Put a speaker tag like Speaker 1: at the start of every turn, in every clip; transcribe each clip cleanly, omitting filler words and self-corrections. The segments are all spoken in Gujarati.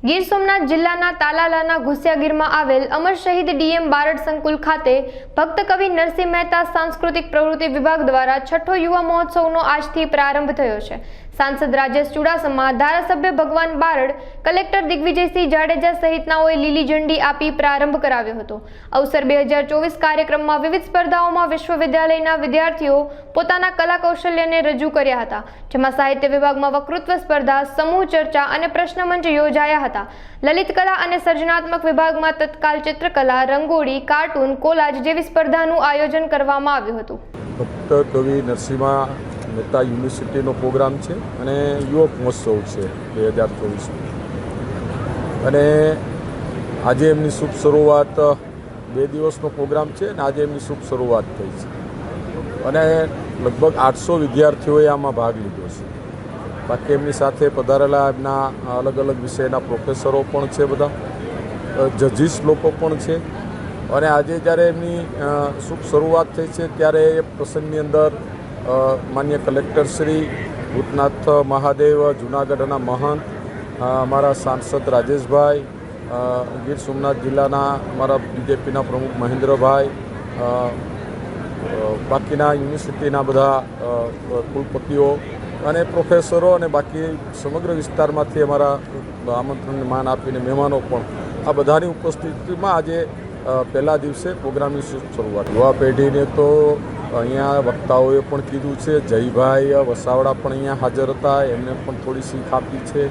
Speaker 1: ગીર સોમનાથ જિલ્લાના તાલાલાના ઘુસિયાગીરમાં આવેલ અમર શહીદ ડીએમ બારડ સંકુલ ખાતે ભક્ત કવિ નરસિંહ મહેતા સાંસ્કૃતિક પ્રવૃત્તિ વિભાગ દ્વારા છઠ્ઠો યુવા મહોત્સવનો આજથી પ્રારંભ થયો છે। સાંસદ રાજેશ ચુડાસમા, ધારાસભ્ય ભગવાન બારડ, કલેક્ટર દિગ્વિજયસિંહ જાડેજા સહિતનાઓએ લીલી ઝંડી આપી પ્રારંભ કરાવ્યો હતો। અવસર 2024 કાર્યક્રમમાં વિવિધ સ્પર્ધાઓમાં વિશ્વવિદ્યાલયના વિદ્યાર્થીઓ પોતાના કલા કૌશલ્યને રજૂ કર્યા હતા, જેમાં સાહિત્ય વિભાગમાં વક્તૃત્વ સ્પર્ધા, સમૂહ ચર્ચા અને પ્રશ્ન મંચ યોજાયા હતા। લલિત કલા અને સર્જનાત્મક વિભાગમાં તત્કાલ ચિત્રકલા, રંગોળી, કાર્ટૂન, કોલાજ જેવી સ્પર્ધાનું આયોજન કરવામાં આવ્યું હતું।
Speaker 2: ભક્ત કવિ નરસિંહ મહેતા યુનિવર્સિટીનો પ્રોગ્રામ છે અને યુવક મહોત્સવ છે 2024 અને આજે એમની શુભ શરૂઆત 2 દિવસનો પ્રોગ્રામ છે અને આજે એમની શુભ શરૂઆત થઈ છે અને લગભગ 800 વિદ્યાર્થીઓએ આમાં ભાગ લીધો છે। બાકી એમની સાથે પધારેલા એમના અલગ અલગ વિષયના પ્રોફેસરો પણ છે, બધા જજીસ લોકો પણ છે અને આજે જ્યારે એમની શુભ શરૂઆત થઈ છે ત્યારે એ પ્રસંગની અંદર માન્ય કલેક્ટર શ્રી ભૂતનાથ મહાદેવ, જૂનાગઢના મહંત, અમારા સાંસદ રાજેશભાઈ, ગીર સોમનાથ જિલ્લાના અમારા બીજેપીના પ્રમુખ મહેન્દ્રભાઈ, બાકીના યુનિવર્સિટીના બધા કુલપતિઓ અને પ્રોફેસરો અને બાકી સમગ્ર વિસ્તારમાંથી અમારા આમંત્રણને માન આપીને મહેમાનો પણ આ બધાની ઉપસ્થિતિમાં આજે પહેલા દિવસે પ્રોગ્રામની શરૂઆત। યુવા પેઢીને તો અહીંયા વક્તાઓએ પણ કીધું છે, જયભાઈ વસાવડા પણ અહીંયા હાજર હતા, એમને પણ થોડી શીખ આપી છે।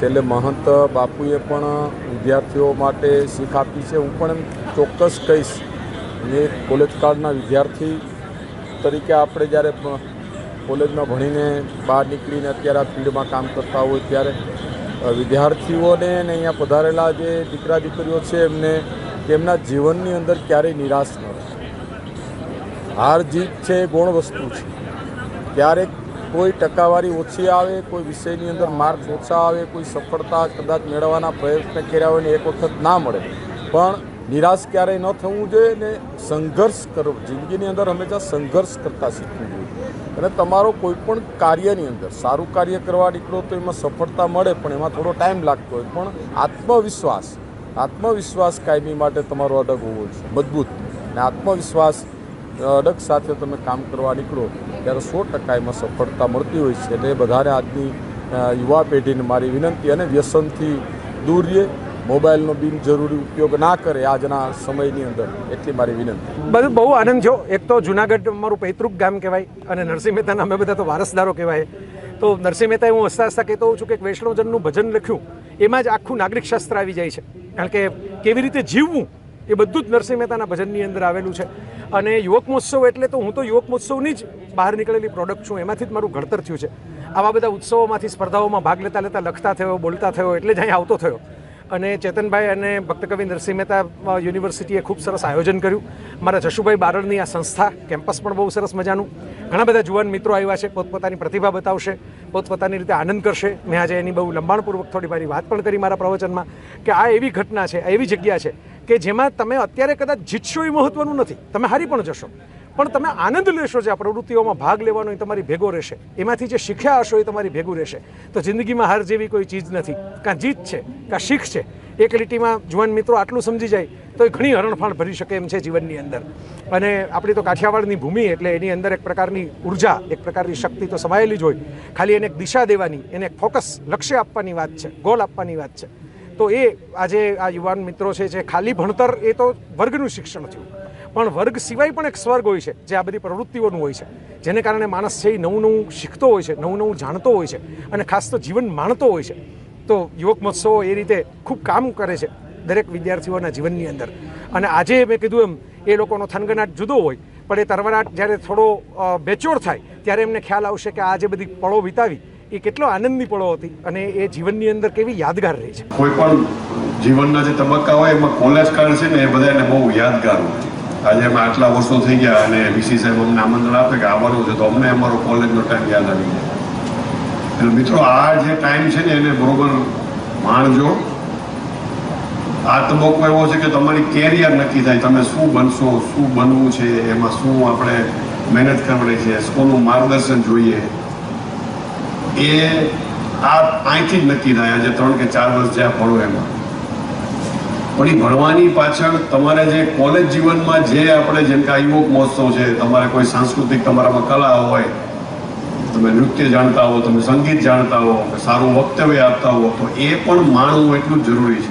Speaker 2: છેલ્લે મહંત બાપુએ પણ વિદ્યાર્થીઓ માટે શીખ આપી છે। હું પણ એમ ચોક્કસ કહીશ, એ કોલેજ કાળના વિદ્યાર્થી તરીકે આપણે જ્યારે કોલેજમાં ભણીને બહાર નીકળીને અત્યારે આ ફિલ્ડમાં કામ કરતા હોય ત્યારે વિદ્યાર્થીઓને ને અહીંયા પધારેલા જે દીકરા દીકરીઓ છે એમને તેમના જીવનની અંદર ક્યારેય નિરાશ ન રહે। હાર જીત છે એ ગૌણ વસ્તુ છે, ક્યારેક કોઈ ટકાવારી ઓછી આવે, કોઈ વિષયની અંદર માર્ક્સ ઓછા આવે, કોઈ સફળતા કદાચ મેળવવાના પ્રયત્ન કર્યા હોય ને એક વખત ના મળે, પણ નિરાશ ક્યારેય ન થવું જોઈએ ને સંઘર્ષ કરવો। જિંદગીની અંદર હંમેશા સંઘર્ષ કરતા શીખવું જોઈએ અને તમારો કોઈ પણ કાર્યની અંદર સારું કાર્ય કરવા નીકળો તો એમાં સફળતા મળે, પણ એમાં થોડો ટાઈમ લાગતો હોય, પણ આત્મવિશ્વાસ કાયમી માટે તમારો અડગ હોવો જોઈએ, મજબૂત। અને આત્મવિશ્વાસ અડગ સાથે તમે કામ કરવા નીકળો ત્યારે 100% એમાં સફળતા મળતી હોય છે। એટલે બધાને આજની યુવા પેઢીને મારી વિનંતી, અને વ્યસનથી દૂર રહે, મોબાઈલનો બિનજરૂરી ઉપયોગ ના કરે આજના સમયની અંદર, એટલી મારી વિનંતી।
Speaker 3: બહુ આનંદ થયો। એક તો જુનાગઢ મારું પૈતૃક ગામ કહેવાય અને નરસિંહ મહેતાના અમે બધા તો વારસદારો કહેવાય। તો નરસિંહ મહેતાએ હું હસતા હસતા કહેતો હોઉં છું કે વૈષ્ણવજનનું ભજન લખ્યું એમાં જ આખું નાગરિક શાસ્ત્ર આવી જાય છે, કારણ કે કેવી રીતે જીવવું એ બધું જ નરસિંહ મહેતાના ભજનની અંદર આવેલું છે। અને યુવક મહોત્સવ એટલે તો હું તો યુવક મહોત્સવની જ બહાર નીકળેલી પ્રોડક્ટ છું, એમાંથી જ મારું ઘડતર થયું છે। આવા બધા ઉત્સવોમાંથી, સ્પર્ધાઓમાં ભાગ લેતા લખતા થયો, બોલતા થયો, એટલે જ અહીં આવતો થયો। અને ચેતનભાઈ અને ભક્તકવિ નરસિંહ મહેતા યુનિવર્સિટીએ ખૂબ સરસ આયોજન કર્યું। મારા જશુભાઈ બારડની આ સંસ્થા, કેમ્પસ પણ બહુ સરસ મજાનું, ઘણા બધા જુવાન મિત્રો આવ્યા છે, પોતપોતાની પ્રતિભા બતાવશે, પોતપોતાની રીતે આનંદ કરશે। મેં આજે એની બહુ લંબાણપૂર્વક થોડી મારી વાત પણ કરી મારા પ્રવચનમાં કે આ એવી ઘટના છે, એવી જગ્યા છે કે જેમાં તમે અત્યારે કદાચ જીતશો એ મહત્વનું નથી, તમે હારી પણ જશો, પણ તમે આનંદ લેશો, જે આ પ્રવૃત્તિઓમાં ભાગ લેવાનો એ તમારી ભેગો રહેશે, એમાંથી જે શીખ્યા હશો એ તમારી ભેગું રહેશે। તો જિંદગીમાં હાર જેવી કોઈ ચીજ નથી, કાં જીત છે કાં શીખ છે। એક લીટીમાં જુવાન મિત્રો આટલું સમજી જાય તો એ ઘણી હરણફાળ ભરી શકે એમ છે જીવનની અંદર। અને આપણી તો કાઠિયાવાડની ભૂમિ એટલે એની અંદર એક પ્રકારની ઉર્જા, એક પ્રકારની શક્તિ તો સમાયેલી જ હોય, ખાલી એને એક દિશા દેવાની, એને એક ફોકસ, લક્ષ્ય આપવાની વાત છે, ગોલ આપવાની વાત છે। તો એ આજે આ યુવાન મિત્રો છે, જે ખાલી ભણતર એ તો વર્ગનું શિક્ષણ થયું, પણ વર્ગ સિવાય પણ એક સ્વર્ગ હોય છે જે આ બધી પ્રવૃત્તિઓનું હોય છે, જેને કારણે માણસ છે એ નવું નવું શીખતો હોય છે, નવું નવું જાણતો હોય છે અને ખાસ તો જીવન માણતો હોય છે। તો યુવક મહોત્સવો એ રીતે ખૂબ કામ કરે છે દરેક વિદ્યાર્થીઓના જીવનની અંદર। અને આજે મેં કીધું એમ એ લોકોનો થનગનાટ જુદો હોય, પણ એ તરવરાટ જ્યારે થોડો બેચોર થાય ત્યારે એમને ખ્યાલ આવશે કે આ જે બધી પળો વિતાવી એ કેટલો આનંદની પળો હતી અને એ જીવનની અંદર કેવી યાદગાર રહી છે।
Speaker 4: કોઈ પણ જીવનના જે તબક્કા હોય એમાં કોલેજ કાળ છે ને એ બધાને બહુ યાદગાર હોય। આજે અમે આટલા વર્ષો થઈ ગયા અને વીસી સાહેબ અમને આમંત્રણ આપે કે આવવાનું છે, તો અમને અમારો કોલેજનો ટાઈમ યાદ આવી જાય। એટલે મિત્રો આ જે ટાઈમ છે ને એને બરોબર માણજો। આ તબક્કો એવો છે કે તમારી કેરિયર નક્કી થાય, તમે શું બનશો, શું બનવું છે, એમાં શું આપણે મહેનત કરવાની છે, કોનું માર્ગદર્શન જોઈએ, એ આ અહીંથી જ નક્કી થાય આજે 3 કે 4 વર્ષ જ્યાં ભણો એમાં. પણ એ ભણવાની પાછળ તમારે જે કોલેજ જીવનમાં જે આપણે જેમ કે આ યુવક મહોત્સવ છે, તમારે કોઈ સાંસ્કૃતિક તમારામાં કલા હોય, તમે નૃત્ય જાણતા હો, તમે સંગીત જાણતા હો, સારું વક્તવ્ય આપતા હો, તો એ પણ માણવું એટલું જ જરૂરી છે.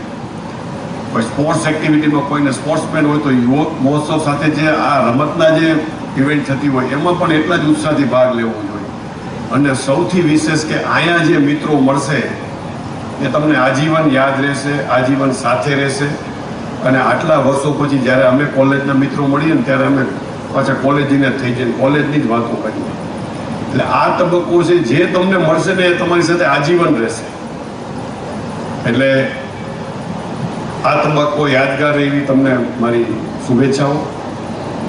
Speaker 4: કોઈ સ્પોર્ટ્સ એક્ટિવિટીમાં કોઈને સ્પોર્ટ્સમેન હોય તો યુવક મહોત્સવ સાથે જે આ રમતના જે ઇવેન્ટ થતી હોય એમાં પણ એટલા જ ઉત્સાહથી ભાગ લેવો જોઈએ. અને સૌથી વિશેષ કે અહીંયા જે મિત્રો મળશે એ તમને આજીવન યાદ રહેશે, આજીવન સાથે રહેશે. અને આટલા વર્ષો પછી જ્યારે અમે કોલેજના મિત્રો મળીએ ને ત્યારે અમે પાછા કોલેજને થઈ જઈએ, કોલેજની જ વાતો કરીએ. એટલે આ તબક્કો છે જે તમને મળશે ને એ તમારી સાથે આજીવન રહેશે. એટલે આ તબક્કો યાદગાર એવી તમને મારી શુભેચ્છાઓ.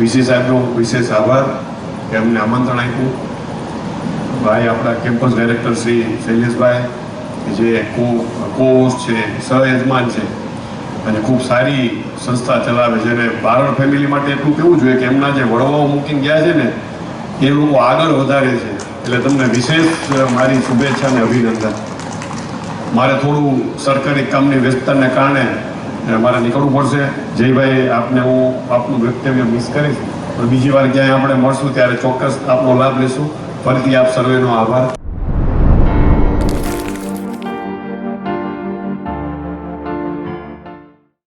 Speaker 4: વીસી સાહેબનો વિશેષ આભાર કે અમને આમંત્રણ આપ્યું. ભાઈ આપણા કેમ્પસ ડાયરેક્ટર શ્રી શૈલેષભાઈ જે કોહોસ્ટ છે, સહયજમાન છે અને ખૂબ સારી સંસ્થા ચલાવે છે. અને બારડ ફેમિલી માટે એટલું કહેવું જોઈએ કે એમના જે વડવાઓ મૂકીને ગયા છે ને એ લોકો આગળ વધારે છે. એટલે તમને વિશેષ મારી શુભેચ્છા અને અભિનંદન. મારે થોડું સરકારી કામની વ્યસ્તતાને કારણે મારે નીકળવું પડશે. જયભાઈ, આપને હું આપનું વક્તવ્ય મિસ કરીશ, પણ બીજી વાર ક્યાંય આપણે મળશું ત્યારે ચોક્કસ આપનો લાભ લેશું. ફરીથી આપ સર્વેનો આભાર.